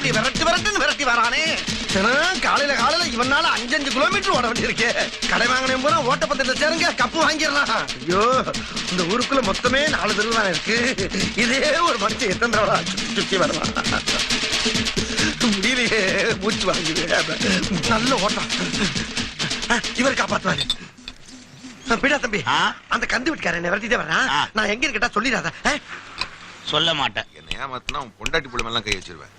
இப்படி விரட்டி வரானே. காலையில இவனால 5 கிலோமீட்டர் ஓட வேண்டியிருக்கு. கடை வாங்கினேன் போனா ஓட்டப்பந்தயத்தை சேருங்க, கப்பு வாங்கிடலாம். ஐயோ, இந்த ஊருக்குள்ள மொத்தமே 4 தெரு தான் இருக்கு. இதே ஒரு மனுஷன் எத்தனை தடவை சுத்தி வருவான். முடியலையே, மூச்சு வாங்குது. நல்ல ஓட்டம். இவர் காப்பாத்துவாரு. பிடா தம்பி, அந்த கந்து வீட்டுக்காரன் விரட்டிட்டே வர்றான். நான் எங்க இருக்கட்டா சொல்லிடாத. சொல்ல மாட்டேன். என்ன ஏமாத்தினா பொண்டாட்டி புள்ள எல்லாம் கை வச்சிருவேன்.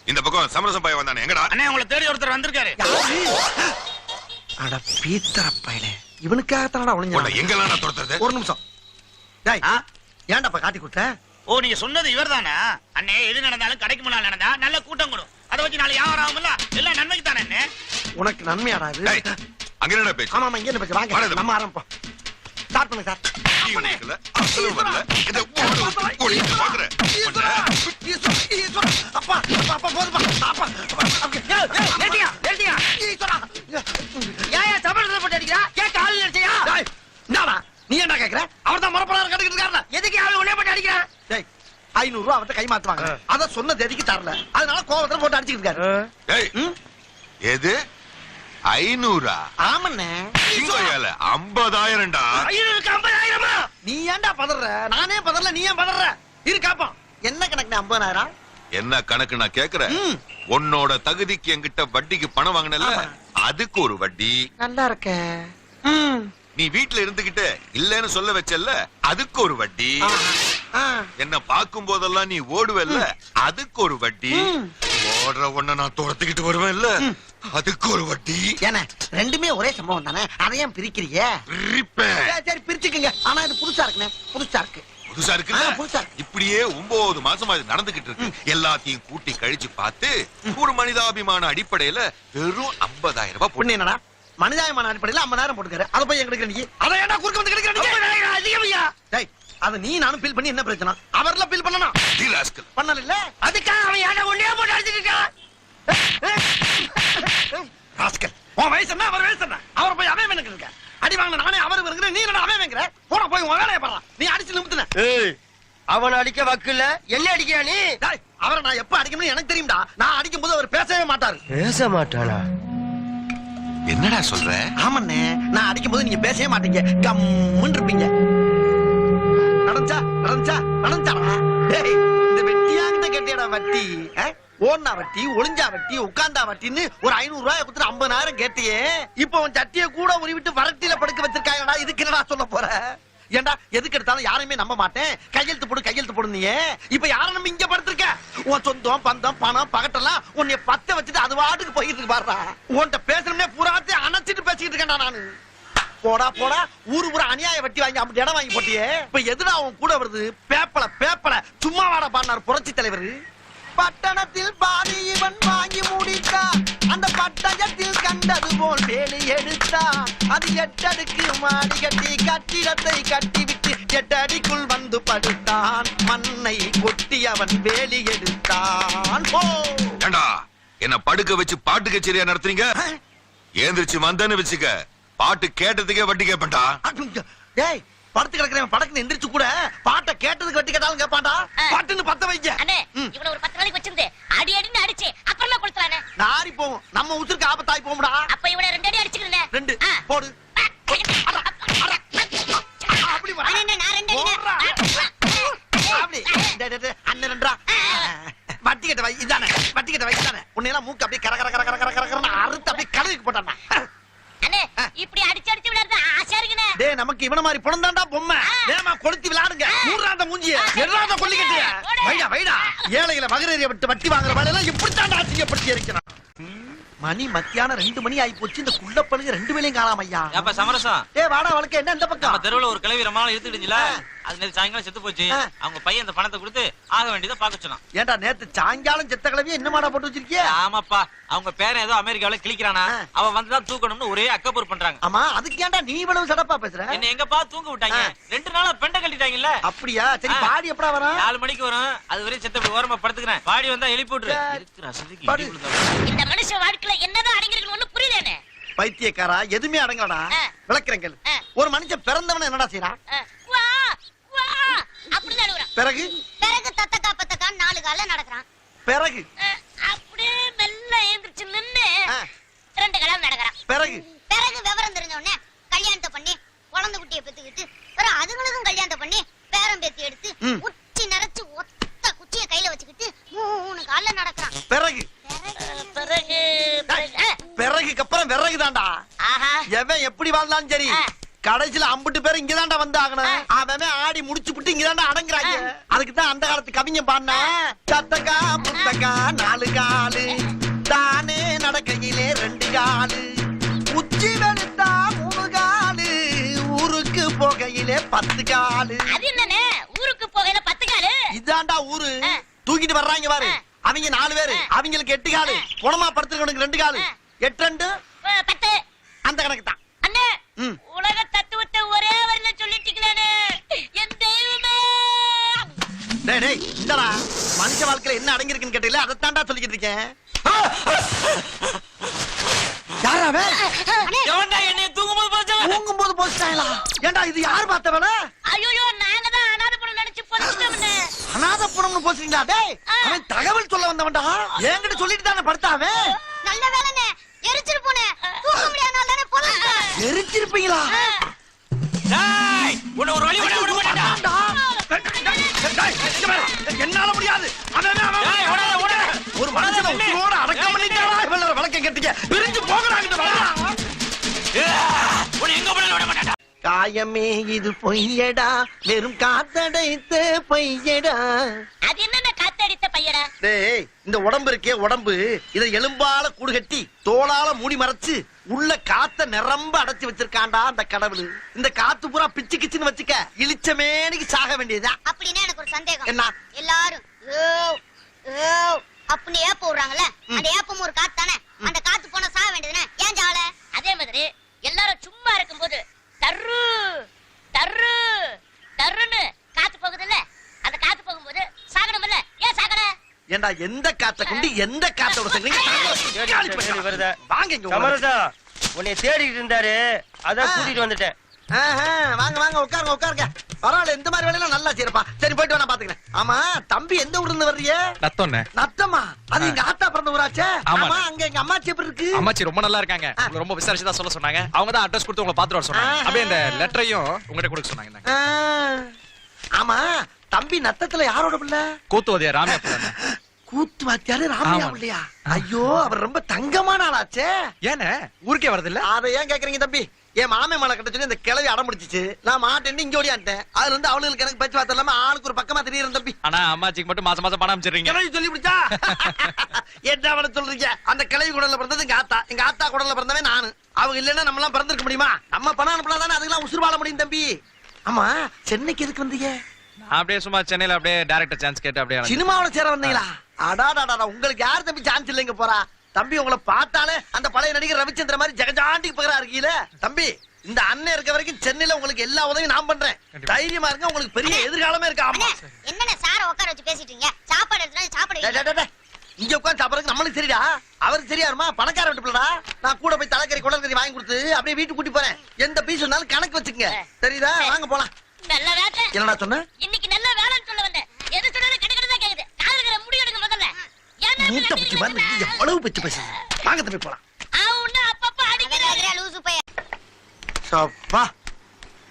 இந்த பக்கம் சமரசம் பையன் வந்தானே, எங்கடா? அண்ணே, உங்களை தேடி ஒருத்தர் வந்திருக்காரு. அட பீத்தர பயலே, இவனுக்காகத்தானடா ஒளிஞ்சா. எங்கெல்லாம் நான் துரத்துறது? ஒரு நிமிஷம். டேய், ஏன்டாப்பா காட்டி கொடுத்த? ஓ, நீங்க சொன்னது இவர்தானா? அண்ணே, எது நடந்தாலும் கடைக்கு முன்னால நடந்தா நல்ல கூட்டம் கூடும். அதை வச்சு நாளை யாரும் ஆகும்ல, எல்லாம் நன்மைக்கு தானே. அண்ணே, உனக்கு நன்மையாடா இது? அங்க என்ன பேச்சு? ஆமா, இங்க என்ன பேச்சு? வாங்க நம்ம ஆரம்பிப்போம். ஸ்டார்ட் பண்ணுங்க சார். அப்பா அப்பா போதுப்பா. அப்பா ஏட்டியா ஏயா சபலத்தை போட்டு அடிக்கிறா? கேட்க ஆள் நினைச்சியா? என்னடா நீ என்ன கேக்குற? அவர்தான் மரப்பலாரம் கட்டிக்கிட்டு இருக்காருல, எதுக்கு ஆள் உடனே போட்டு அடிக்கிறா? டேய், 500 ரூபா அவர்கிட்ட கை மாத்துவாங்க. அத சொன்ன தேதிக்கு தரல, அதனால கோவத்துல போட்டு அடிச்சிட்டு இருக்காரு. எது 500? ஆமண்ணே, 50,000டா. 50,000? நீ ஏன்டா பதற? நானே பதறல, நீ ஏன் பதற? இரு காப்போம். என்ன கணக்கு? 50,000. என்ன கணக்கு நான் கேக்குறேன். உன்னோட தகுதிக்கு என்கிட்ட வட்டிக்கு பணம் வாங்கினல, அதுக்கு ஒரு வட்டி. நல்லா இருக்க. நீ வீட்டுல இருந்துகிட்டு இல்லன்னு சொல்ல வச்சல்ல, அதுக்கு ஒரு வட்டி. என்ன பாக்கும் போதெல்லாம் நீ ஓடுவல்ல, அதுக்கு ஒரு வட்டி. ஓடுற ஒண்ண நான் துரத்துக்கிட்டு வருவேன்ல, அதுக்கு ஒரு வட்டி. ஏன்னா ரெண்டுமே ஒரே சம்பவம் தானே, அதையும் பிரிக்கிறீங்க? சரி பிரிச்சுக்குங்க. ஆனா இது புதுசா இருக்குண்ணே. புதுசா இருக்கு. புதுசா இருக்கு. இப்படியே 9 மாசமா இது நடந்துகிட்டு இருக்கு. எல்லாத்தையும் கூட்டி கழிச்சு பார்த்து ஒரு மனிதாபிமான அடிப்படையில வெறும் 50,000 ரூபாய் பொண்ணு. என்னடா மனிதாபிமான அடிப்படையில 50,000 போட்டுக்காரு. அதை போய் எங்களுக்கு நீ அதை ஏன்டா குறுக்க வந்து கிடைக்கிறீங்க? டேய், அதை நீ நானும் பில் பண்ணி என்ன பிரச்சனை? அவர்ல பில் பண்ணணும். பண்ணல இல்ல, அதுக்காக அவன் ஏன்டா ஒண்ணே போட்டு அடிச்சிட்டு ராஸ்கல். உன் வயசு என்ன, அவர் வயசு என்ன? அவர் போய் அவன் எனக்கு இருக்க அடி வாங்க. நானே அவர் வருகிற, நீ என்ன அவன் வைக்கிற? போன போய் உன் வேலையை பாரு. நீ அடிச்சு நிமித்துன. அவன் அடிக்க வக்கல, என்ன அடிக்கியா நீ? அவரை நான் எப்ப அடிக்கணும்னு எனக்கு தெரியும்டா. நான் அடிக்கும் போது அவர் பேசவே மாட்டாரு. பேச மாட்டானா? என்னடா சொல்ற? ஆமண்ணே, நான் அடிக்கும் போது நீங்க பேசவே மாட்டீங்க, கம்முன்னு இருப்பீங்க. நடந்துச்சாடா. டேய், இந்த வெட்டியாங்கிட்ட கேட்டியடா வட்டி. ஓடுனா வட்டி, ஒளிஞ்சா வட்டி, உட்கார்ந்தா வட்டின்னு ஒரு 500 ரூபாய் கொடுத்து 50,000 கேட்டியே. இப்ப உன் சட்டியை கூட உருவிட்டு வரட்டியில படுக்க வச்சிருக்காங்கடா. இதுக்கு என்னடா சொல்ல போற? ஏண்டா எதுக்கு எடுத்தாலும் யாரையுமே நம்ப மாட்டேன், கையெழுத்து போடு நீ. இப்ப யார நம்ம இங்க படுத்திருக்க? உன் சொந்தம் பந்தம் பணம் பகட்டெல்லாம் உன்னை பத்த வச்சுட்டு அது வாட்டுக்கு போயிட்டு இருக்கு பாருடா. உன்கிட்ட பேசணும்னே புறாத்தி அணைச்சிட்டு பேசிக்கிட்டு இருக்கேன்டா நானு. போடா ஊரு பூரா அநியாய வட்டி வாங்கி அப்படி இடம் வாங்கி போட்டியே. இப்ப எதுடா அவன் கூட வருது? பேப்பல சும்மா வாடா பாடினார் புரட்சி தலைவர். பட்டணத்தில் பாதி இவன் வாங்கி முடித்தான், அந்த பட்டணத்தில் கண்டது போல் வேலி எடுத்தான். அது 8 அடுக்கு மாடி கட்டி கட்டிடத்தை கட்டிவிட்டு 8 அடிக்குள் வந்து படுத்தான். மண்ணை கொட்டி அவன் வேலி எடுத்தான். என்ன படுக்க வச்சு பாட்டு கச்சேரியா நடத்துறீங்க? ஏந்திரிச்சு வந்தன்னு வச்சுக்க, பாட்டு கேட்டதுக்கே வட்டி கேப்பா. டேய், படுத்து கிடக்குறேன் படக்குன்னு எந்திரிச்சு கூட பாட்டை கேட்டதுக்கு வட்டி கேட்டாலும் கேட்பாண்டா. பாட்டுன்னு பத்த வைக்க. இவனை ஒரு 10 நாளைக்கு வச்சிருந்து அடி அடின்னு அடிச்சு அப்புறமா கொடுத்துறானே. நாரி போகும், நம்ம உசுருக்கு ஆபத்தாய் போகும்டா. அப்ப இவனை 2 அடி அடிச்சுக்கிறேன். 2 போடு. அப்படி வா. அண்ணே, நான் 2 அப்படி அண்ணன் 2 வட்டி கட்ட வை. இதானே வட்டி கட்ட வை. இதானே உன்னையெல்லாம் மூக்கு அப்படியே கர அறுத்து அப்படியே கழுவிக்கு போட்டானா. அண்ணே, இப்படி அடிச்சு அடிச்சு விளையாடுறது ஆசையா இருக்குனே. டேய், நமக்கு இவன மாதிரி பொணந்தாண்டா பொம்மை. வேமா கொளுத்தி விளையாடுங்க. மூன்றாந்த மூஞ்சிய எறாத கொல்லிக்கட்டிய. வைடா ஏழைகளை மகரேறிய விட்டு வட்டி வாங்குற வேலை எல்லாம் இப்படி தாண்டா அசிங்கப்படுத்தி இருக்கணும். மணி மத்தியானம் 2 மணி ஆகி போச்சு. இந்த குள்ள பழுங்க 2 வேளையும் காணாம ஐயா. அப்ப சமரசம். வாடா வழக்க என்ன இந்த பக்கம்? நம்ம தெருவுல ஒரு கிழவி ரொம்ப நாள் இழுத்துடுச்சுல, அது நேத்து சாயங்காலம் செத்து போச்சு. அவங்க பையன் அந்த பணத்தை கொடுத்து ஆக வேண்டியதை பாக்க சொன்னான். ஏன்டா நேத்து சாயங்காலம் செத்த கிழவிய என்ன மாடா போட்டு வச்சிருக்கிய? ஆமாப்பா, அவங்க பேரன் ஏதோ அமெரிக்காவில கிளிக்கிறானா, அவன் வந்துதான் தூக்கணும்னு ஒரே அக்கபூர் பண்றாங்க. ஆமா, அதுக்கு ஏன்டா நீ இவ்வளவு சடப்பா பேசுற? என்ன எங்கப்பா தூங்க விட்டாங்க? 2 நாளா பெண்ட கட்டிட்டாங்கல்ல. அப்படியா? சரி, பாடி எப்படா வரும்? 4 மணிக்கு வரும். அது வரையும் செத்த ஓரமா படுத்துக்கிறேன். பாடி வந்தா எழுப்பி விட்டுரு. இந்த மனுஷ வாழ்க்கையில என்னதான் அடங்கிருக்கு ஒண்ணு புரியலனே. பைத்தியக்காரா, எதுமே அடங்கலடா. விளக்குறேன். ஒரு மனுஷன் பிறந்தவன என்னடா செய்றான்? அப்படி நடுவுறான். பிறகு தத்தக்கா பத்தக்கா 4 கால்ல நடக்கறான். பிறகு அப்படியே மெல்ல எழுந்திருச்சு நின்னு ஆ, 2 கல்யாணம் நடக்கிறான். பிறகு பிறகு விவரம் தெரிஞ்ச உடனே கல்யாணத்தை பண்ணி குழந்தை குட்டியை பெத்துக்கிட்டு பிறகு அதுங்களுக்கும் கல்யாணத்தை பண்ணி பேரம் பேத்தி எடுத்து ம். உச்சி நிறைச்சு ஒத்த குச்சியை கையில வச்சுக்கிட்டு 3 கால்ல நடக்கிறான். பிறகு பிறகுக்கு அப்புறம் விறகு தான்டா. ஆஹா எவன் எப்படி வாழ்ந்தாலும் சரி ஆ. கடைசியில அம்பிட்டு பேர் இங்கதான்டா வந்து ஆகணும். அவன் ஆடி முடிச்சு விட்டு இங்கதான்டா அடங்குறாங்க. அதுக்கு தான் அந்த காலத்து கவிஞன் பாடினா சத்தக்கா முத்தக்கா 4 காலு தானே நடக்கையிலே 2 காலு உச்சி வெளுத்தா 3 காலு ஊருக்கு போகையிலே 10 காலு. அது என்னண்ணே ஊருக்கு போகையில 10 காலு? இதான்டா ஊரு. ஆ. தூக்கிட்டு வர்றாங்க பாரு. அவங்க 4 பேரு, அவங்களுக்கு 8 காலு. புணமா படுத்துறவனுக்கு 2 காலு. 8 2 10. அந்த கணக்கு தான். அண்ணே ம். உலக தத்துவத்தை ஒரே வரியில சொல்லிட்டீங்களே என் தெய்வமே. டேய் டேய் இந்தடா மனுஷ வாழ்க்கையில என்ன அடங்கி இருக்குன்னு கேட்டீங்களா, அதைத்தான்டா சொல்லிக்கிட்டு இருக்கேன். யாரா அவன்? எவன்டா என்னைய தூங்கும்போது பார்த்தவன்? தூங்கும்போது போஸ்டாங்களா? ஏன்டா இது யார் பார்த்த வேலை? ஐயோ நாங்க தான் அனாதைப்படம் நினைச்சு போச்சுட்டோம்னே. அநாதப்புறம்னு போஸ்டிங்களா? டேய் அவன் தகவல் சொல்ல வந்தவன்டா. என்கிட்ட சொல்லிட்டு தானே படுத்தாவே. நல்ல வேலைண்ணே எரிச்சிட்டு போனேன். தூங்க முடியாதனால தானே போலாம். எரிச்சிருப்பீங்களா? டேய், உன்னை ஒரு வழி விட மாட்டேன்டா. என்னால முடியாது. டேய், ஓடாத. ஒரு மனுஷனை உயிரோட அடக்கம் பண்ணிட்டாடா. இவளோட வழக்கம் கேட்டீங்க. பிரிஞ்சு போகிறாங்க. உன்னை எங்க போனாலும் விட மாட்டேன்டா. காயமே இது பொய்யடா, வெறும் காத்தடைத்த பொய்யடா. அது என்னென்ன காத்தடித்த பையடா? டேய் இந்த உடம்பு இருக்கே உடம்பு, இதை எலும்பால கூடு கட்டி தோளால மூடி மறைச்சு உள்ள காத்த நிரம்ப அடைச்சு வச்சிருக்காண்டா அந்த கடவுள். இந்த காத்து பூரா பிச்சு கிச்சுன்னு வச்சுக்க இளிச்சமேனிக்கு சாக வேண்டியதுதான். அப்படின்னா எனக்கு ஒரு சந்தேகம். என்ன? எல்லாரும் ஓ ஓ அப்படின்னு ஏப்ப விடுறாங்கல்ல, அந்த ஏப்பம் ஒரு காத்து தானே. அந்த காத்து போனா சாக வேண்டியதுனே, ஏன் ஜாவல? அதே மாதிரி எல்லாரும் சும்மா இருக்கும்போது தர்ரு தர்ரு தர்ருன்னு காத்து போகுது இல்ல, அந்த காத்து போகும்போது சாகணும்ல, ஏன் சாகல? ஏண்டா எந்த காத்த கொண்டு எந்த காத்தோட சேர்ந்தீங்க? வருதா? வாங்க இங்க உட்காருங்க. சமரசா உன்னை தேடிட்டு இருந்தாரு, அதான் கூட்டிட்டு வந்துட்டேன். ஆஹா, வாங்க வாங்க உட்காருங்க உட்காருங்க. பரவாயில்ல, இந்த மாதிரி வேலையெல்லாம் நல்லா செய்யறப்பா. சரி போயிட்டு வா, நான் பாத்துக்கிறேன். ஆமா தம்பி எந்த ஊர்ல இருந்து வர்றீங்க? நத்தோண்ணே. நத்தமா? அது எங்க ஆத்தா பிறந்த ஊராச்சே. ஆமா. ஆமா அங்க எங்க அம்மாச்சி எப்படி இருக்கு? அம்மாச்சி ரொம்ப நல்லா இருக்காங்க. உங்களை ரொம்ப விசாரிச்சு தான் சொல்ல சொன்னாங்க. அவங்க தான் அட்ரஸ் கொடுத்து உங்களை பாத்துட்டு வர சொன்னாங்க. அப்படியே இந்த லெட்டரையும் உங்ககிட்ட கொடுக்க சொன்னாங்க. இந்தாங்க. ஆமா தம்பி நத்தத்துல யாரோட பிள்ளை? கூத்துவதியா ராமையா பிள்ளை. கூத்து வாத்தியாரு ராமையா ஆமா. பிள்ளையா? ஐயோ அவர் ரொம்ப தங்கமான ஆளாச்சே. ஏன்னு ஊருக்கே வரது இல்ல? அதை ஏன் கேக்குறீங்க தம்பி? என் மாமே மலை கட்ட சொல்லி இந்த கிளவி அடம் முடிச்சிச்சு. நான் மாட்டேன்னு இங்க ஓடியான்ட்டேன். அதுல இருந்து அவளுக்கு எனக்கு பேச்சு வார்த்தை இல்லாம ஆளுக்கு ஒரு பக்கமா தெரியுறேன் தம்பி. ஆனா அம்மாச்சிக்கு மட்டும் மாசம் மாசம் பணம் அமைச்சிடுறீங்க. கிளவி சொல்லி பிடிச்சா என்ன அவனை சொல்றீங்க? அந்த கிளவி குடல்ல பிறந்தது எங்க ஆத்தா, எங்க ஆத்தா குடல்ல பிறந்தவன் நானு. அவங்க இல்லன்னா நம்ம எல்லாம் பிறந்திருக்க முடியுமா? நம்ம பணம் அனுப்பலாம் அதுக்கெல்லாம் உசுறு வாழ முடியும் தம்பி. ஆமா சென்னைக்கு எதுக்கு வந்தீங்க? நான் அப்படியே சும்மா சென்னையில அப்படியே டைரக்டர் சான்ஸ் கேட்டு அப்படியே வந்தேன். சினிமாவோட சேர வந்தீங்களா? அடாடாடா உங்களுக்கு யார் தம்பி சான்ஸ் இல்லைங்க போறா? தம்பி உங்களை பார்த்தாலே அந்த பழைய நடிகர் ரவிச்சந்திர மாதிரி ஜெகஜாண்டிக்கு பகரா இருக்கீல தம்பி. இந்த அண்ணன் இருக்க வரைக்கும் சென்னையில உங்களுக்கு எல்லா உதவியும் நான் பண்றேன். தைரியமா இருங்க, உங்களுக்கு பெரிய எதிர்காலமே இருக்கு. ஆமா என்னென்ன சார உட்கார வச்சு பேசிட்டு இருக்கீங்க? சாப்பாடு எடுத்துனா சாப்பாடு டேய், டேய், டேய். இங்க உட்கார்ந்து சாப்பிடறதுக்கு நம்மளுக்கு சரிடா. அவருக்கு சரியாருமா? பணக்கார வீட்டு பிள்ளடா. நான் கூட போய் தலைக்கறி குடல்கறி வாங்கி கொடுத்து அப்படியே வீட்டுக்கு கூட்டி போறேன். எந்த பீஸ் இருந்தாலும் கணக்கு வச்சுக்கங்க. தெரியுதா? வாங்க போலாம். நல்ல வேலை. என்னடா சொன்ன? இன்னைக்கு நல்ல வேலைன்னு சொல்ல வந்தேன். எது சொன்னாலும் கிடக்கிறதா கேக்குது. காதுல முடி எடுங்க முதல்ல. ஏன்னா மூட்டை பிடிச்சு பாரு, எவ்வளவு பிச்சு பேசு. வாங்க தம்பி போலாம். அவன அப்பப்ப அடிக்கிறாரு லூசு பைய. சப்பா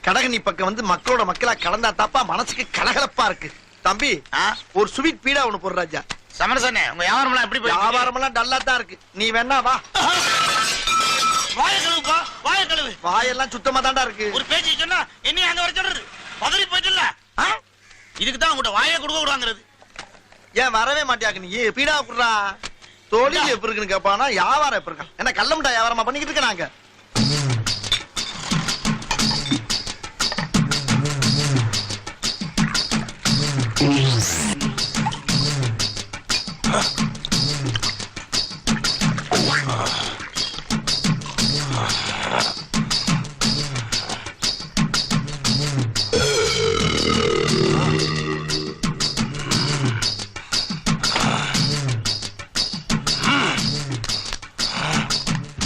கடகனி பக்கம் வந்து மக்களோட மக்களா கலந்தா தாப்பா மனசுக்கு கலகலப்பா இருக்கு. தம்பி ஒரு ஸ்வீட் பீடா ஒண்ணு போடுற ராஜா. சமரசனே உங்க வியாபாரம் எல்லாம் எப்படி போயிட்டு இருக்கு? வியாபாரம் எல்லாம் டல்லா தான் இருக்கு. நீ வேணா வா. வாய கழுவுப்பா, வாய கழுவு. வாயெல்லாம் சுத்தமா தாண்டா இருக்கு. ஒரு பேச்சு சொன்னா என்ன அங்க வர சொல்றது? பதறி போயிட்டுல. இதுக்கு தான் உங்கள்ட்ட வாயே கொடுக்க கூடாங்கிறது. ஏன் வரவே மாட்டியாக்கு நீ? பீடா குடுறா. தொழில் எப்படி இருக்குன்னு கேட்பானா, வியாபாரம் எப்படி இருக்கான்? என்ன கள்ள முட்டா வியாபாரமா பண்ணிக்கிட்டு இருக்க நாங்க?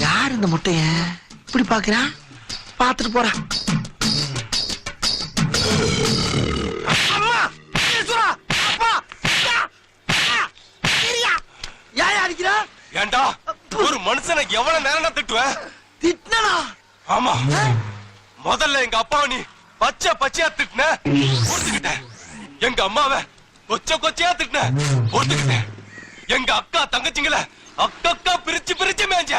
யார் இந்த முட்டைய இப்படி பாக்குறான்? பாத்துட்டு போறான். அம்மா! ஈஸ்வரா! அப்பா! யா! யா! இரியா! ஏண்டா ஒரு மனுஷனை எவ்வளவு நேரம் திட்டுவேன்? திட்டினா ஆமா, முதல்ல எங்க அப்பாவை நீ பச்சையா திட்டுன, பொறுத்துக்கிட்டேன். எங்க அம்மாவை கொச்சையா திட்டுன, பொறுத்துக்கிட்டேன். எங்க அக்கா தங்கச்சிங்கள அக்கா பிரிச்சு மேஞ்ச,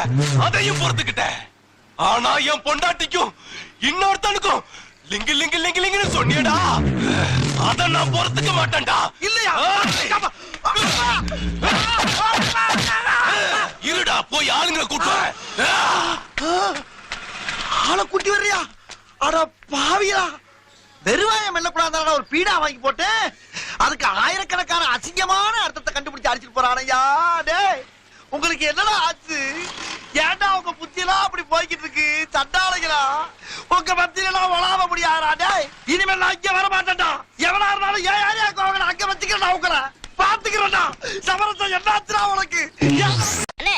அதையும் பொறுத்துக்கிட்டேன். ஆனா என் பொண்டாட்டிக்கும் இன்னொருத்தனுக்கும் லிங்கு சொன்னியடா, அத நான் பொறுத்துக்க மாட்டேன்டா. இல்லையா? இருடா, போய் ஆளுங்களை கூட்டுவேன். ஆளை கூட்டி வர்றியா? அட பாவியா, வெறுவாயம் மெல்லக்கூடாது ஒரு பீடா வாங்கி போட்டு அதுக்கு ஆயிரக்கணக்கான அசிங்கமான அர்த்தத்தை கண்டுபிடிச்சு அடிச்சிட்டு போறானையா. டேய், உங்களுக்கு என்னடா ஆச்சு? ஏன்டா உங்க புத்தியெல்லாம் அப்படி போய்கிட்டு இருக்கு? சண்டாளைகளா, உங்க மத்தியிலாம் வளாவ முடியாதா? டேய், இனிமேல் நான் இங்க வர மாட்டேன்டா. எவனா இருந்தாலும் ஏன் யாரையாக்கு அவங்களை அங்க வச்சுக்கிறேன், உங்களை பாத்துக்கிறேன்டா. சமரசம் என்னாச்சுடா உனக்கு? அண்ணே,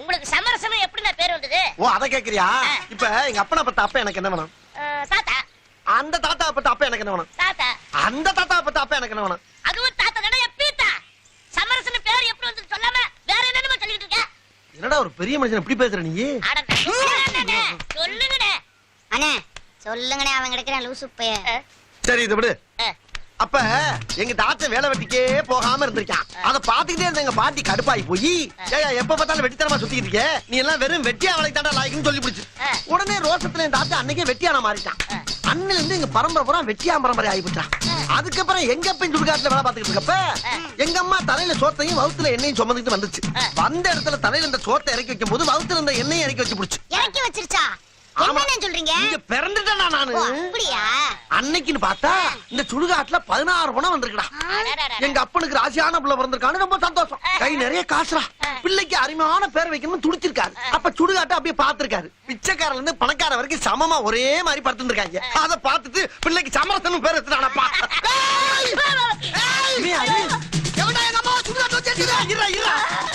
உங்களுக்கு சமரசம் எப்படி நான் பேர் வந்தது? ஓ, அத கேக்குறியா? இப்ப எங்க அப்பனை பத்த அப்ப எனக்கு என்ன வேணும்? தாத்தா. அந்த தாத்தா பத்த அப்ப எனக்கு என்ன வேணும்? தாத்தா. அந்த தாத்தா பத்த அப்ப எனக்கு என்ன வேணும்? அதுவும் தாத்தா தானே, எப்பீத்தா. சமரசம் பேர் எப்படி வந்து சொல்லாம வேற என்னன்னு சொல்லிட்டு இருக்க? என்னடா ஒரு பெரிய மனுஷன் இப்படி பேசுற நீ? அட சொல்லுங்கண்ணே. அண்ணே சொல்லுங்கண்ணே, அவன் கிடைக்கிறான் லூசு பையன். சரி, இதை விடு. அப்ப எங்க தாத்தா வேலை வெட்டிக்கே போகாம இருந்திருக்கான். அத பாத்துக்கிட்டே இருந்த எங்க பாட்டி கடுப்பாயி போய், ஏயா எப்ப பார்த்தாலும் வெட்டித்தனமா சுத்திக்கிட்டு இருக்க, நீ எல்லாம் வெறும் வெட்டியா வேலைக்கு தாண்டா லாய்க்குன்னு சொல்லி பிடிச்சு. உடனே ரோசத்துல என் தாத்தா அன்னைக்கே வெட்டியானா மாறிட்டான். அண்ணில இருந்து எங்க பரம்பரை பூரா வெட்டியா பரம்பரை ஆகிவிட்டான். அதுக்கப்புறம் எங்க அப்பன் சுடுகாட்டுல வேலை பார்த்துக்கிட்டு இருக்கப்ப எங்க அம்மா தலையில சோத்தையும் வவுத்துல எண்ணெயும் சுமந்துட்டு வந்துச்சு. வந்த இடத்துல தலையில இந்த சோத்தை இறக்கி வைக்கும் போது வவுத்துல இருந்த எண்ணெயும் இறக்கி வச்சு பிடிச்சு. இறக்கி வச்சிருச்சா? என்ன சொல்றீங்க? இங்க பிறந்துட்டேனா நானு? அப்படியா? அன்னைக்குன்னு பார்த்தா இந்த சுடுகாட்டுல 16 பணம் வந்திருக்கடா. எங்க அப்பனுக்கு ராசியான பிள்ளை பிறந்திருக்கான்னு ரொம்ப சந்தோஷம். கை நிறைய காசுரா. பிள்ளைக்கு அருமையான பேர் வைக்கணும்னு துடிச்சிருக்காரு. அப்ப சுடுகாட்டை அப்படியே பாத்துருக்காரு. பிச்சைக்காரல இருந்து பணக்கார வரைக்கும் சமமா ஒரே மாதிரி படுத்துருக்காங்க. அத பார்த்துட்டு பிள்ளைக்கு சமரசனும் பேர் எடுத்துட்டானப்பா.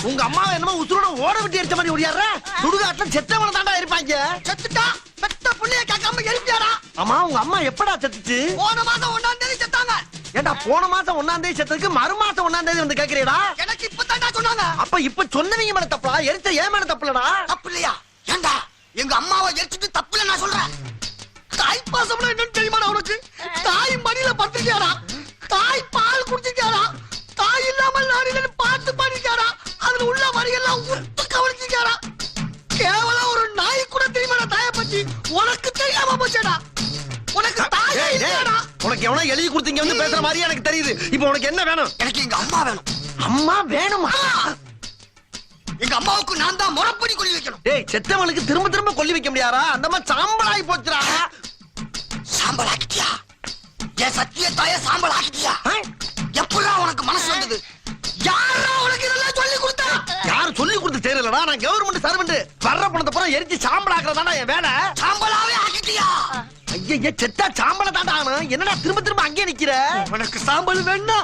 உங்க அம்மா என்னமோ உசுரோட ஓட விட்டு எரிச்ச மாதிரி ஓடியாரு. சுடுகாட்டுல செத்தவன தாண்டா இருப்பாங்க. செத்துட்டா பெத்த புள்ளைய கேட்காம எரிப்பியாரா? ஆமா, உங்க அம்மா எப்படா செத்துச்சு? போன மாசம் 1ஆம் தேதி செத்தாங்க. ஏண்டா, போன மாசம் 1ஆம் தேதி செத்ததுக்கு மறு மாசம் 1ஆம் தேதி வந்து கேக்குறீடா? எனக்கு இப்ப தாண்டா சொன்னாங்க. அப்ப இப்ப சொன்னவங்க மேல தப்பா, எரிச்ச ஏன் மேல தப்புலடா? தப்பு இல்லையா? ஏண்டா, எங்க அம்மாவை எரிச்சிட்டு தப்புல நான் சொல்றேன். தாய் பாசம்னா என்னன்னு தெரியுமாடா உனக்கு? தாய் மடியில படுத்துக்கியாரா, தாய் பால் குடிச்சிருக்காரா, தாய் இல்லாமல் நாடிலன்னு பாட்டு பாடிருக்காரா, அதுல உள்ள வரியெல்லாம் உத்து கவனிச்சிருக்காரா. கேவலம் ஒரு நாய் கூட தெரியுமாடா தாயை பத்தி? உனக்கு தெரியாம போச்சேடா. உனக்கு தாய் இல்லடா. உனக்கு எவனோ எழுதி கொடுத்தீங்க வந்து பேசுற மாதிரி எனக்கு தெரியுது. இப்போ உனக்கு என்ன வேணும்? எனக்கு எங்க அம்மா வேணும். அம்மா வேணுமா? எங்க அம்மாவுக்கு நான் தான் முறப்படி கொல்லி வைக்கணும். டேய், செத்தவனுக்கு திரும்ப திரும்ப கொல்லி வைக்க முடியாரா? அந்த மாதிரி சாம்பலாகி போச்சுடா. சாம்பல் ஆக்கிட்டியா? என் சத்திய தாய சாம்பல் ஆக்கிட்டியா? எப்பதான் உனக்கு மனசு வந்தது? யாரா உனக்கு இதெல்லாம் சொல்லி கொடுத்தா? யாரு சொல்லி கொடுத்து தெரியலடா. நான் கவர்மெண்ட் சர்வெண்ட். வர்ற பணத்தை பூரா எரிச்சு சாம்பல் ஆக்குறதாடா என் வேலை. சாம்பலாவே ஆக்கிட்டியா? ஐயா, செத்தா சாம்பல தாண்டா ஆகணும். என்னடா திரும்ப திரும்ப அங்கே நிக்கிற? உனக்கு சாம்பல் வேணா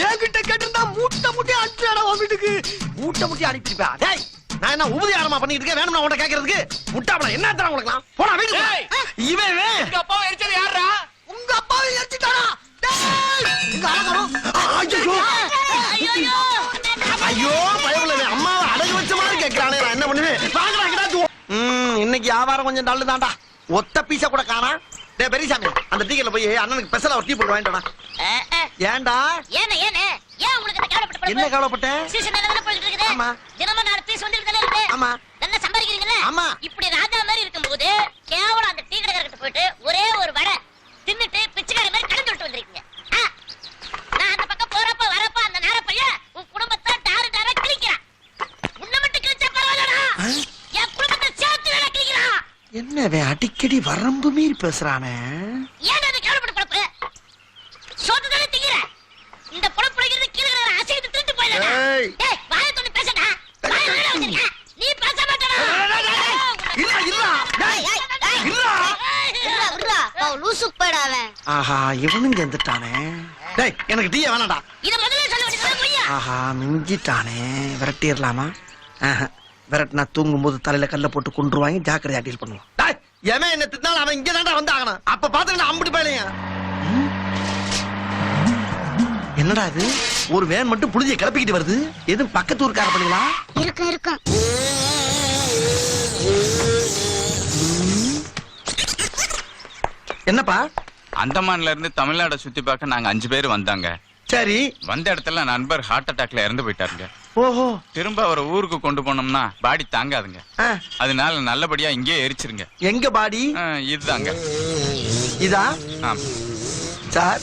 என்கிட்ட கேட்டிருந்தா மூட்டை அனுப்பிடா உன் வீட்டுக்கு. மூட்டை அனுப்பிப்பா? டேய், நான் என்ன உபதியாரமா பண்ணிட்டு இருக்கேன்? வேணும்னா உன்கிட்ட கேட்கறதுக்கு? முட்டாப்பட என்ன தர உனக்குலாம்? போடா வீட்டுக்கு. இவன் உங்க அப்பாவை எரிச்சது யாரா? உங்க அப்பாவை எரிச்சிட்டாரா? ஐயோ, பயவுல அம்மாவை அடகு வச்ச மாதிரி கேட்கிறானே, நான் என்ன பண்ணுவேன்? இன்னைக்கு வியாபாரம் கொஞ்சம் டல்லு தாண்டா. ஒத்த பீசா கூட காணா. டேய் பெரியசாமி, அந்த டீக்கல்ல போய் அண்ணனுக்கு ஸ்பெஷலா ஒரு டீ போட்டு வாங்கிட்டோடா. ஏன்டா? ஏன் உங்களுக்கு கவலைப்பட்ட? என்ன கவலைப்பட்ட? சீசன் நல்லா போயிட்டு இருக்குது. ஆமா. தினமும் 4 பீஸ் வந்துட்டே இருக்கு. ஆமா. நல்லா சம்பாதிக்கிறீங்கல? ஆமா. இப்படி ராஜா மாதிரி இருக்கும்போது கேவலம் அந்த டீ கடைக்காரர்கிட்ட போயிட்டு ஒரே ஒரு வடை தின்னுட்டு பிச்சைக்கார மாதிரி கடந்து விட்டு வந்திருக்கீங்க. நான் அந்த பக்கம் போறப்ப வரப்ப அந்த நேர பையன் உன் குடும்பத்தை டாரா கிழிக்கிறான். உன்னை மட்டும் கிழிச்சா பரவாயில்லடா, என் குடும்பத்தை சேர்த்து வேலை கிழிக்கிறான். என்ன அடிக்கடி வரம்பு மீறி பேசுறானே? ஏன் அது கேவலப்பட்ட பொழப்பு? சோத்து தானே திங்கிற. இந்த பொழப்புறது கீழே அசைத்து திருட்டு போயிடலாம். டேய், வாயை தொட்டு பேசடா. வாயை வெளிய வச்சிருக்க. நீ பேச மாட்டடா. இல்ல இல்ல. டேய், இல்ல. விடுடா. லூசு போடாவே. ஆஹா, இவனும் சேர்ந்துட்டானே. டேய், எனக்கு டீயே வேணாம்டா. இத முதல்ல சொல்ல வேண்டியது பொய்யா? ஆஹா, மிஞ்சிட்டானே. விரட்டிடலாமா? விரட்டினா தூங்கும்போது தலையில கல்ல போட்டு கொண்டுருவாங்க. ஜாக்கிரதையா டீல் பண்ணுவோம். டேய், எவன் என்ன திட்டினாலும் அவன் இங்க தாண்டா வந்து ஆகணும். அப்ப பாத்துக்கிட்டு அம்பிட்டு போயிலையா? என்னடா இது ஒரு வேன் மட்டும் புளிஞ்ச கிளப்பிக்கிட்டு வருது எதுவும் பக்கத்து ஊருக்கார பண்ணீங்களா? இருக்கும் இருக்கும். என்னப்பா? அந்தமான்ல இருந்து தமிழ்நாட சுத்தி பார்க்க நாங்க 5 பேர் வந்தாங்க. சரி. வந்த இடத்துல நண்பர் ஹார்ட் அட்டாக்ல இறந்து போயிட்டாருங்க. ஓஹோ. திரும்ப அவரை ஊருக்கு கொண்டு போனோம்னா பாடி தாங்காதுங்க. ஆ. அதனால நல்லபடியா இங்கே எரிச்சிருங்க. எங்க பாடி? இதுதாங்க. இதா? ஆமா சார்,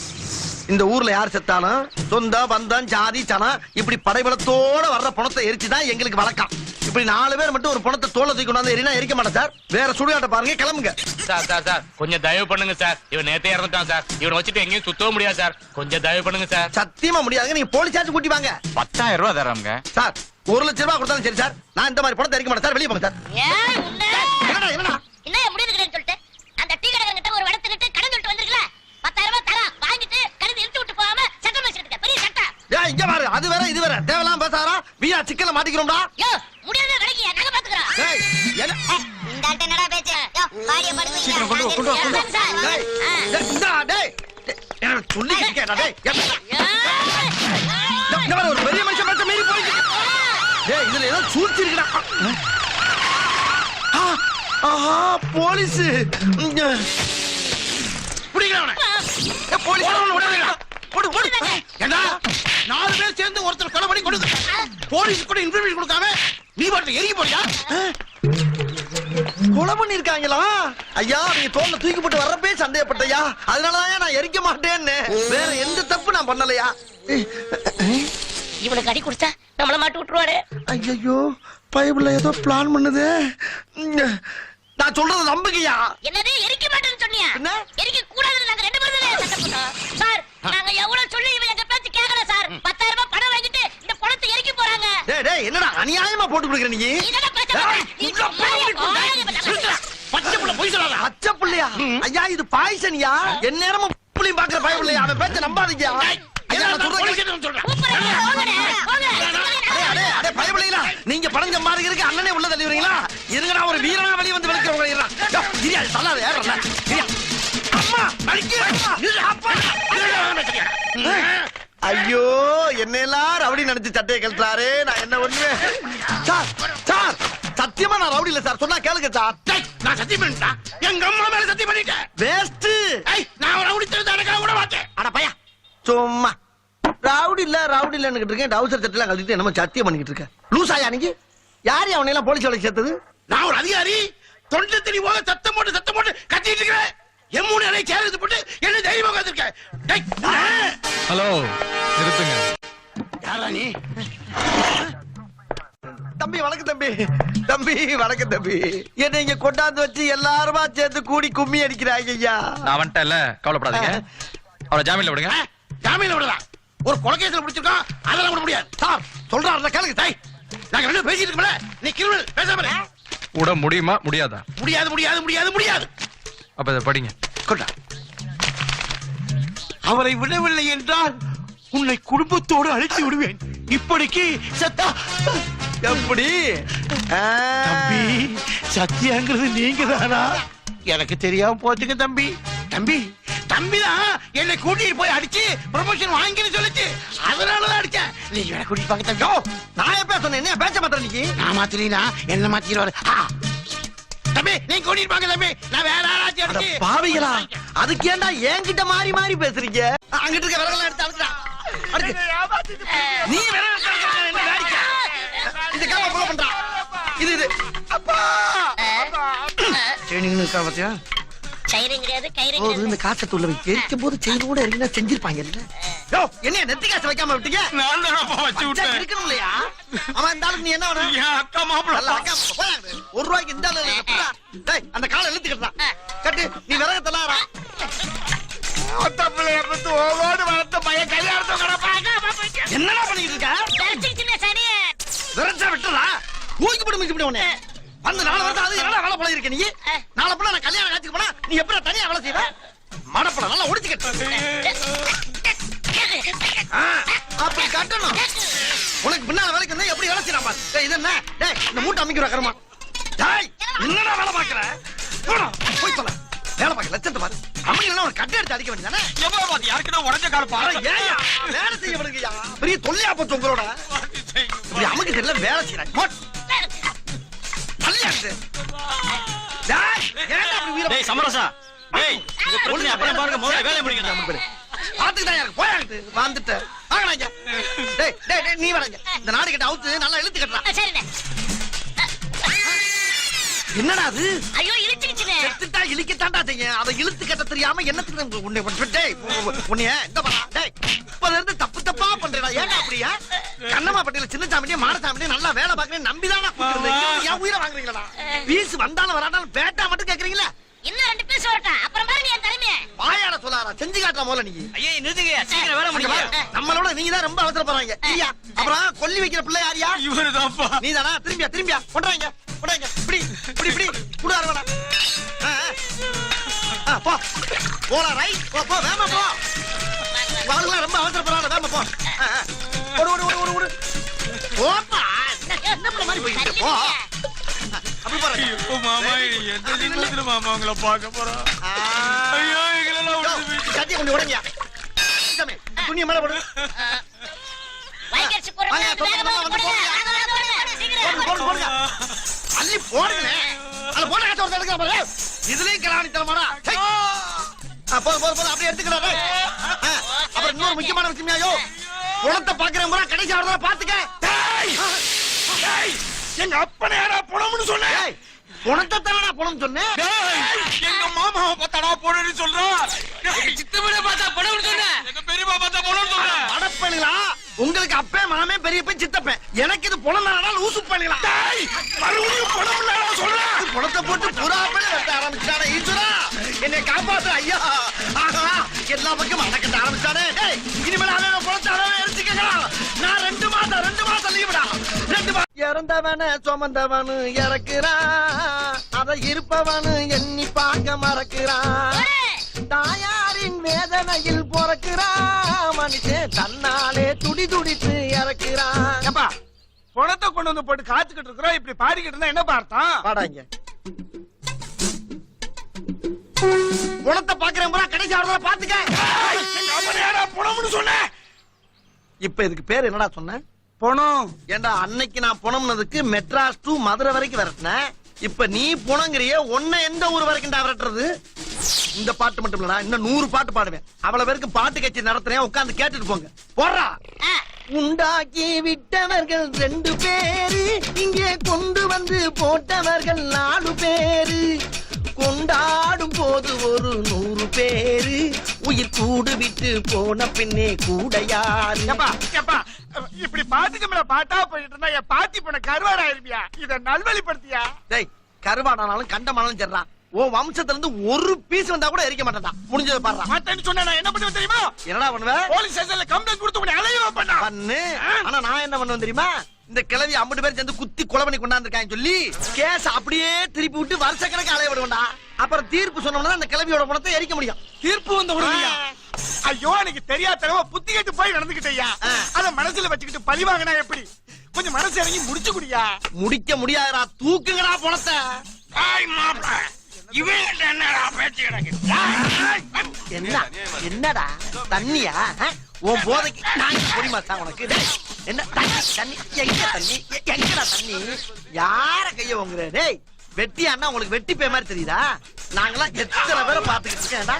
இந்த ஊர்ல யார் செத்தாலும் சொந்த பந்தம் ஜாதி சனம் இப்படி படைபலத்தோட வர்ற பணத்தை எரிச்சுதான் எங்களுக்கு வழக்கம். இப்படி 4 பேர் மட்டும் ஒரு பணத்தை தோலை தூக்கி கொண்டாந்து எரினா எரிக்க மாட்டேன் சார். வேற சுடுகாட்ட பாருங்க, கிளம்புங்க. சார் கொஞ்சம் தயவு பண்ணுங்க சார். இவன் நேத்தே இறந்துட்டான் சார். இவனை வச்சுட்டு எங்கேயும் சுத்தவும் முடியாது சார். கொஞ்சம் தயவு பண்ணுங்க சார். சத்தியமா முடியாதுங்க. நீங்க போலீஸாச்சும் கூட்டி வாங்க. 10,000 ரூபாய் தராங்க சார். 1 லட்சம் ரூபாய் கொடுத்தாலும் சரி சார். நான் இந்த மாதிரி பணத்தை எரிக்க மாட்டேன் சார். வெளியே போங்க சார். ஏன் உன்னை? என்னடா என்னடா என்ன முடிவு கிடையாது சொல்லிட்டு அந்த டீ கடைக்காரங்கிட்ட ஒரு வடத்துக்கிட்டு கடன் சொல்லிட்டு வந்திருக்கல. 10,000 ரூபாய் தரா வாங்கிட்டு கடன் எடுத்து விட்டு போகாம சட்டம் பேசிட்டு பெரிய சட்டம். ஏய் இங்க பாரு, அது வேற இது வேற. தேவலாம் பேசாரா? வீணா சிக்கல மாட்டிக்கிறோம்டா. யோ முடியாத கடைக்கு நாங்க பாத்துக்கறோம். ஏய் என்ன இந்த ஆட்ட என்னடா பேச்சு? யோ பாடிய படுங்க. சீக்கிரம் கொண்டு வா. டேய் இந்தா டேய். என்ன சொல்லிட்டு இருக்கேடா டேய். இந்த மாதிரி ஒரு பெரிய மனுஷன் பேச்ச மீறி போயிட்டு. டேய் இதுல ஏதோ சூழ்ச்சி இருக்குடா. ஆஹா போலீஸ். புடிங்கடா. ஏய் போலீஸ் ஓடுடா. ஓடு ஓடு. ஏண்டா 4 பேர் சேர்ந்து ஒருத்தர் கொலை பண்ணி கொடுங்க. போலீஸ் கூட இன்ஃபர்மேஷன் கொடுக்காம நீ பாட்டு எரிக்க போறியா? கொலை பண்ணிருக்காங்களா? ஐயா நீங்க தோல்ல தூக்கி போட்டு வர்றப்பே சந்தேகப்பட்டயா. அதனாலதான் நான் எரிக்க மாட்டேன்னு. வேற எந்த தப்பு நான் பண்ணலையா? இவனுக்கு அடி குடுத்தா நம்மள மாட்டி விட்டுருவாரு. ஐயோ பைபிள்ல ஏதோ பிளான் பண்ணுது. நான் சொல்றத நம்புங்கயா. என்னது எரிக்க மாட்டேன்னு சொன்னியா? என்ன? எரிக்க கூடாதுன்னு நாங்க 2 பேரும் தான் சட்டம் போட்டோம். சார் நாங்க எவ்வளவு சொல்லி இவன் எங்க பேச்சு கேக்கல சார். 10,000 ரூபாய் பணம் வாங்கிட்டு இந்த பணத்தை எரிக்க போறாங்க. டேய் டேய் என்னடா அநியாயமா போட்டு கொடுக்குற நீ? இதெல்லாம் பேச பச்சை புள்ள போய் சொல்லாத. பச்சை புள்ளையா? ஐயா இது பாய்சனியா? எந்நேரமும் புள்ளையும் பாக்குற பயப்புள்ளையா? அவன் பேச்ச நம்பாதீங்க. ஐயா நான் சொல்றேன். அடே பயப்புள்ளைங்களா, நீங்க பணம் சம்பாதிக்கிறதுக்கு அண்ணனே உள்ள தள்ளிவீங்களா? இருங்கடா ஒரு வீரனா வெளிய வந்து விளக்குறவங்க இருடா. யோ இரியா தள்ளாத ஏறல. இரியா. அம்மா அடிக்க. அப்பா. ஐயோ என்னெல்லாம் ரவுடி நினைச்சு சட்டையை கழட்டாரு. நான் என்ன பண்ணுவேன்? சார் சார் சத்தியமா நான் ரவுடி இல்ல சார். சொன்னா கேளுங்க சார். நான் சத்தியம் பண்ணிட்டேன். எங்க அம்மா மேல சத்தியம் பண்ணிட்டேன். வேஸ்ட். நான் ரவுடி தெரிஞ்ச விட மாட்டேன். அட பையா சும்மா ரவுடி இல்லன்னு இருக்கேன். டவுசர் சட்டெல்லாம் கழட்டிட்டு என்னமோ சத்தியம் பண்ணிக்கிட்டு இருக்கேன். லூசாயா நீங்க? யாரு அவனை எல்லாம் போலீஸ் வேலைக்கு சேர்த்தது? நான் ஒரு அதிகாரி. தொண்டை தெரி போக சத்தம் போட்டு கத்திட்டு இருக்கிறேன். எம்மூணு அலை சேர்ந்து போட்டு என்ன தைரியமா உட்கார்ந்திருக்கேன். ஹலோ நிறுத்துங்க. யாரா நீ? தம்பி வணக்கம் தம்பி. தம்பி வணக்கம் தம்பி. என்ன இங்க கொண்டாந்து வச்சு எல்லாருமா சேர்ந்து கூடி கும்மி அடிக்கிறாங்க ஐயா. நான் வந்துட்டேன்ல, கவலைப்படாதீங்க. அவரை ஜாமீன்ல விடுங்க. ஜாமீன்ல விடலாம். ஒரு கொலைகேஸ்ல பிடிச்சிருக்கான். அதெல்லாம் விட முடியாது. சார் சொல்றாருல கேளுங்க. தாய் நாங்க ரெண்டு பேசிட்டு இருக்கோம்ல. நீ கிரிமினல் பேசாம இரு. விட முடியுமா முடியாதா? முடியாது. அப்ப இதை படிங்க. கொண்டா. அவரை விடவில்லை என்றால் உன்னை குடும்பத்தோடு அழைத்து விடுவேன். இப்படிக்கு சத்தா எப்படி தம்பி சத்தியாங்கிறது நீங்க தானா? எனக்கு தெரியாம போச்சுங்க தம்பி. தம்பிதான் என்னை கூட்டிட்டு போய் அடிச்சு ப்ரமோஷன் வாங்கின்னு சொல்லிச்சு. அதனாலதான் அடிச்சேன். நீங்க வேற கூட்டிட்டு பாக்க தம்பி. நான் எப்ப சொன்னேன்? என்ன பேச்ச மாத்திர நீ? நான் மாத்திரீனா என்ன மாத்திடுவாரு? தம்பி நீங்க கூட்டிட்டு பாக்க தம்பி. நான் வேற ஆளாச்சு அடிச்சு. பாவிகளா அதுக்கு ஏன்டா என்கிட்ட மாறி மாறி பேசுறீங்க? அங்கிட்டு இருக்க விறகெல்லாம் எடுத்து அழுத்துடா. நீ விறகு என்ன வேடிக்க? இந்த காம ஃபாலோ பண்றா. இது அப்பா ட்ரெயினிங் இருக்கா பாத்தியா? கயிறும் கிடையாது கயிறும் ஓ கிடையாது. இந்த காசை உள்ள வைக்க எரிக்கும் போது செயின் கூட இறங்கினா செஞ்சிருப்பாங்க இல்ல? யோ என்ன நெத்தி காசை வைக்காம விட்டீங்க? நான் தான் வச்சு விட்டேன். இருக்கணும் இல்லையா? அவன் இந்த ஆளுக்கு நீ என்ன வேணும்? என் அக்கா மாப்பிள்ள. நல்ல அக்கா போய் 1 ரூபாய்க்கு இந்த ஆளு டேய் அந்த காலை இழுத்து கட்டா. கட்டு நீ விறகு தள்ளாரா. ஒத்த பிள்ளைய பத்து ஓவோடு வளர்த்த பையன் கல்யாணத்தை கிடப்பாங்க. என்னடா பண்ணிட்டு இருக்க? பிளாஸ்டிக் சின்ன சனியே. விறச்சா விட்டுறா. ஊக்கி போட்டு மிச்சு போடு உன்னை. அந்த 4 வருஷம் அது என்னடா வேலை பழகி இருக்க நீ? நாளை போனா நான் கல்யாணம் காட்சிக்கு போனா நீ எப்படி தனியா வேலை செய்வ? மடப்பட நல்லா ஒடிச்சு கட்டு. அப்படி கட்டணும். உனக்கு பின்னால வேலைக்கு வந்தா எப்படி வேலை செய்யலாம் பாரு. டேய் இது என்ன? டேய் இந்த மூட்டை அமைக்கிற கர்மா. டேய் என்னடா வேலை பாக்குற? போடா போய் சொல்ல. வேலை பார்க்க லட்சத்தை பாரு அவங்க ஒரு கட்டை எடுத்து அடிக்க வேண்டியதானே எவ்வளவு பாத்து யாருக்கிட்ட உடஞ்ச கால பாரு ஏயா வேலை செய்ய விடுங்கய்யா பெரிய தொல்லையா போச்சு உங்களோட இப்படி அமுக்கு தெரியல வேலை செய்யறாங்க சமரசா அப்புறம் பாருங்க முதல்ல வேலை முடிக்கணும் நீ வராங்க இந்த நாடு கிட்ட அவுத்து நல்லா இழுத்து கட்டுறான் சரிண்ணே. என்னடா அது ஐயோ இழுத்துக்கிச்சுனே. செத்துட்டா இழுக்கத்தாண்டா செய்ய அதை இழுத்து கட்ட தெரியாம என்னத்துக்கு உன்னைய இந்த பாரா டேய் இப்பல இருந்து தப்பு தப்பா பண்றடா ஏன்டா அப்படியா கண்ணம்மா பட்டியில சின்ன சாமியே மாடசாமியே நல்லா வேலை பாக்குறேன் நம்பிதானா என் உயிரை வாங்குறீங்களா பீஸ் வந்தாலும் வராட்டாலும் பேட்டா மட்டும் கேக்குறீங்களா இன்னும் 2 பீஸ் வரட்டும் அப்புறம் பாரு நீ என் தலைமையை வாயாட சொல்லாரா செஞ்சு காட்டுற போல நீ ஐயே நிறுத்துங்க சீக்கிரம் வேலை முடிங்க நம்மளோட நீங்க தான் ரொம்ப அவசரப்படுறாங்க இல்லையா அப்புறம் கொல்லி வைக்கிற பிள்ளை யாரியா இவருதான்ப்பா நீதானா திரும்பியா கொண்டாங்க இப்படி குடாரு வேணா போ போடா ரைட் போ வேமா போ வாங்கலாம் ரொம்ப அவசரப்படுறாங்க வேமா போ ஓடு போப்பா என்ன பண்ண மாதிரி போயிட்டு போ அப்படி பாருங்க இப்போ மாமா எந்த ஜென்மத்துல மாமா உங்களை பார்க்க போறோம் ஐயோ எங்களெல்லாம் சத்திய கொஞ்சம் உடங்கியா துணியை மேல போடு வைக்கர்ஸ் போறோம் போடுங்க அள்ளி போடுங்க அத போட காசு ஒரு எடுக்க பாரு இதுலயும் கலாணி தரமாடா போது அப்படியே எடுத்துக்கடா அப்புறம் இன்னொரு முக்கியமான விஷயமாயோ குணத்தை பாக்குறேன் முறை கடைசி ஆடுறத பாத்துக்க எங்க அப்பனை யாரா பணம்னு சொன்னேன் குணத்தை தானடா பணம் சொன்னேன் எங்க மாமாவை பார்த்தாடா போடுன்னு சொல்றான் சித்தப்பனை பார்த்தா பணம்னு சொன்னேன் எங்க பெரியப்பா பார்த்தா பணம்னு சொன்னேன் அடப்பணிலா உங்களுக்கு அப்பே மாமே பெரியப்பன் சித்தப்பன் எனக்கு இது பணம் தானடா லூசு பண்ணிலா மறுபடியும் பணம் சொல்றேன் பணத்தை போட்டு புறா பண்ணி வெட்ட ஆரம்பிச்சானே ஈஸ்வரா என்னை காப்பாத்து ஐயா ஆஹா எல்லா பக்கம் அடக்கட்ட ஆரம்பிச்சானே டேய் இனிமேல் அவன் பணத்தை அவன் எடுத்துக்கலாம் நான் 2 மாசம் லீவுடா 2 மாசம் இறந்தவன சுமந்தவனு இறக்குறான் அத இருப்பவனு எண்ணி பார்க்க மறக்கிறான் தாயாரின் வேதனையில் பிறக்கிறான் மனுஷன் தன்னாலே துடித்து இறக்கிறான் ஏப்பா பணத்தை கொண்டு வந்து போட்டு காத்துக்கிட்டு இருக்கிறோம் இப்படி பாடிக்கிட்டு இருந்தா என்ன பார்த்தோம் பாடாங்க குணத்தை பாக்குறேன் முறை கடைசி ஆடுறத பாத்துக்க எங்க அப்பனை யாரா பணம்னு சொன்னேன் இப்ப இதுக்கு பேர் என்னடா சொன்ன பணம் ஏண்டா அன்னைக்கு நான் புணம்னதுக்கு மெட்ராஸ் டு மதுரை வரைக்கும் விரட்டினேன் இப்ப நீ புணங்கிறிய உன்னை எந்த ஊர் வரைக்கும் விரட்டுறது இந்த பாட்டு மட்டும் இல்லடா இன்னும் 100 பாட்டு பாடுவேன் அவ்வளவு பேருக்கு பாட்டு கட்சி நடத்துறேன் உட்கார்ந்து கேட்டுட்டு போங்க போடுறா உண்டாக்கி விட்டவர்கள் 2 பேரு இங்கே கொண்டு வந்து போட்டவர்கள் 4 பேரு கொண்டாடும் போது ஒரு 100 பேரு உயிர் கூடு விட்டு போன பின்னே கூட யாரு ஏப்பா இப்படி பாட்டுக்கு மேல பாட்டா போயிட்டு இருந்தா என் பாட்டி போன கருவாடா இருப்பியா இத நல்வழிப்படுத்தியா டேய் கருவாடானாலும் கண்டமானாலும் சரிதான் ஓ வம்சத்துல இருந்து ஒரு பீஸ் வந்தா கூட எரிக்க மாட்டேன்டா முடிஞ்சதை பாடுறா மாட்டேன்னு சொன்னா நான் என்ன பண்ணுவேன் தெரியுமா என்னடா பண்ணுவ போலீஸ் ஸ்டேஷன்ல கம்ப்ளைண்ட் கொடுத்து உன்னை அலையவா பண்ணா பண்ணு ஆனா நான் என்ன பண்ணுவேன் தெரியுமா இந்த கிழவி 50 பேர் சேர்ந்து குத்தி கொலை பண்ணி கொண்டாந்துருக்காங்க சொல்லி கேஸ் அப்படியே திருப்பி விட்டு வருஷக்கணக்கு அலைய விடுவேன்டா அப்புறம் தீர்ப்பு சொன்னோம்னா அந்த கிழவியோட பணத்தை எரிக்க முடியும் தீர்ப்பு வந்து விடுவியா ஐயோ எனக்கு தெரியாதனமா புத்தி கேட்டு போய் நடந்துகிட்டயா அத மனசுல வச்சுக்கிட்டு பழி வாங்கினா எப்படி கொஞ்சம் மனசு இறங்கி முடிச்சு குடியா முடிக்க முடியாதுடா தூக்குங்கடா பணத்தை என்னடா தண்ணியா உன் போதைக்கு நான் பொடிமா தான் உனக்கு என்ன தண்ணி எங்கடா தண்ணி யார கைய உங்குற டேய் வெட்டியான்னா உங்களுக்கு வெட்டி பே மாதிரி தெரியுதா நாங்கெல்லாம் எத்தனை பேரை பாத்துக்கிட்டு இருக்கேன்டா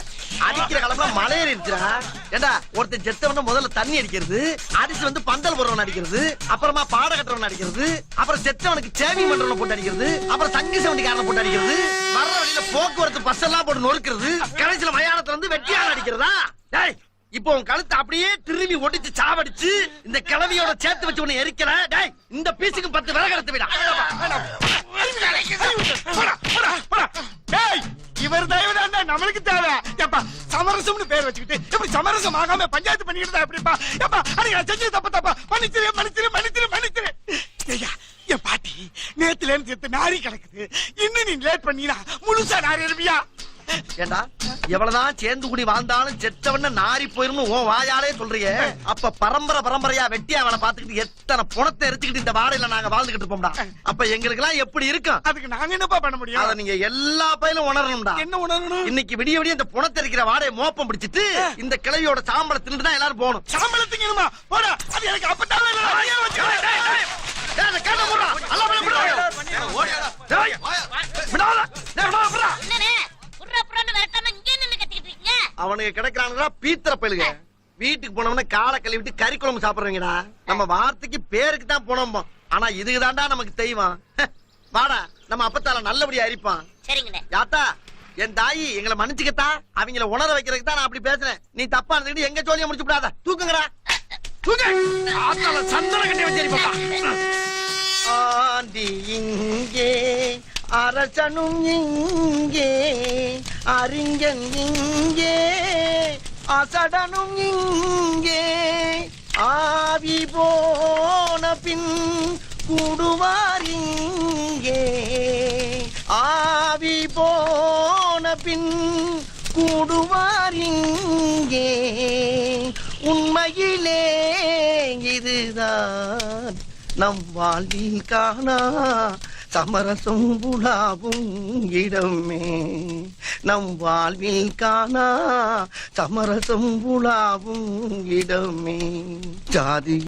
அடிக்கிற காலத்துல மலையேறி இருந்துடா ஏண்டா ஒருத்தன் செத்தவன முதல்ல தண்ணி அடிக்கிறது அடிச்சு வந்து பந்தல் போடுறவன் அடிக்கிறது அப்புறமா பாட கட்டுறவன் அடிக்கிறது அப்புறம் செத்தவனுக்கு சேவிங் பண்றவன போட்டு அடிக்கிறது அப்புறம் தங்கி சவண்டிக்காரனை போட்டு அடிக்கிறது வர்ற வழியில போக்குவரத்து பஸ் எல்லாம் போட்டு நொறுக்கிறது கடைசியில மயானத்துல வந்து வெட்டியால அடிக்கிறதா டேய் இப்போ உன் கழுத்தை அப்படியே திரும்பி ஒடிச்சு சாவடிச்சு இந்த கிளவியோட சேர்த்து வச்சு உன்னை எரிக்கிற டேய் இந்த பீஸுக்கு 10 விறகு எடுத்து விடா இவர் தயவுதான் நம்மளுக்கு தேவை ஏப்பா சமரசம்னு பேர் வச்சுக்கிட்டு எப்படி சமரசம் ஆகாம பஞ்சாயத்து பண்ணிக்கிட்டு எப்படிப்பா ஏப்பா அன்னைக்கு செஞ்சு தப்பா மன்னிச்சிரு ஐயா என் பாட்டி நேத்துல இருந்து நாரி கிடக்குது இன்னும் நீ லேட் பண்ணினா முழுசா நாரி இருப்பியா ஏண்டா எவ்வளவுதான் சேர்ந்து கூடி வாழ்ந்தாலும் செத்தவன நாரி போயிரும் உன் வாயாலே சொல்றியே. அப்ப பரம்பரையா வெட்டியா அவனை பாத்துக்கிட்டு எத்தனை பணத்தை எரிச்சுக்கிட்டு இந்த வாடையில நாங்க வாழ்ந்துகிட்டு இருப்போம்டா. அப்ப எங்களுக்கு எல்லாம் எப்படி இருக்கும்? அதுக்கு நாங்க என்னப்பா பண்ண முடியும்? அத நீங்க எல்லா பயிலும் உணரணும்டா. என்ன உணரணும்? இன்னைக்கு விடிய விடிய இந்த பணத்தை இருக்கிற வாடையை மோப்பம் பிடிச்சிட்டு இந்த கிளையோட சாம்பலை தின்னுட்டு தான் எல்லாரும் போகணும். சாம்பல திங்கணுமா? போடா, அது எனக்கு அப்பதான் என்னண்ணே புர்ரா புர்ரான்னு விரட்டாம இங்கே நின்னு கத்திக்கிட்டு இருக்கீங்க? அவனுக்கு கிடைக்கிறானுங்களா பீத்திர பயிலுங்க. வீட்டுக்கு போனவன காலை கழுவிட்டு கறி குழம்பு சாப்பிடுறீங்கடா. நம்ம வார்த்தைக்கு பேருக்கு தான் போனோம், ஆனா இதுக்கு தாண்டா நமக்கு தெய்வம். வாடா, நம்ம அப்பத்தால நல்லபடியா அரிப்பான். சரிங்கண்ணே. யாத்தா, என் தாயி எங்களை மன்னிச்சுக்கத்தா. அவங்கள உணர வைக்கிறதுக்கு தான் நான் அப்படி பேசுறேன். நீ தப்பா இருந்துட்டு எங்க ஜோலியை முடிச்சு விடாத. தூக்குங்கடா, தூக்கு. ஆத்தால சந்தன கட்டி வச்சேரி பாப்பா. ஆண்டி இங்கே, அரசனும் இங்கே, அறிஞன் இங்கே, அசடனும் இங்கே, ஆவி போன பின் கூடுவார் இங்கே, ஆவி போன பின் கூடுவார் இங்கே, உண்மையிலே இதுதான் நம் வாழ்வில் காணா சமரசம் புலாவும் இடமே. நம் வாழ்வில் காணா சமரசம் புலாவும் இடமே. ஜாதி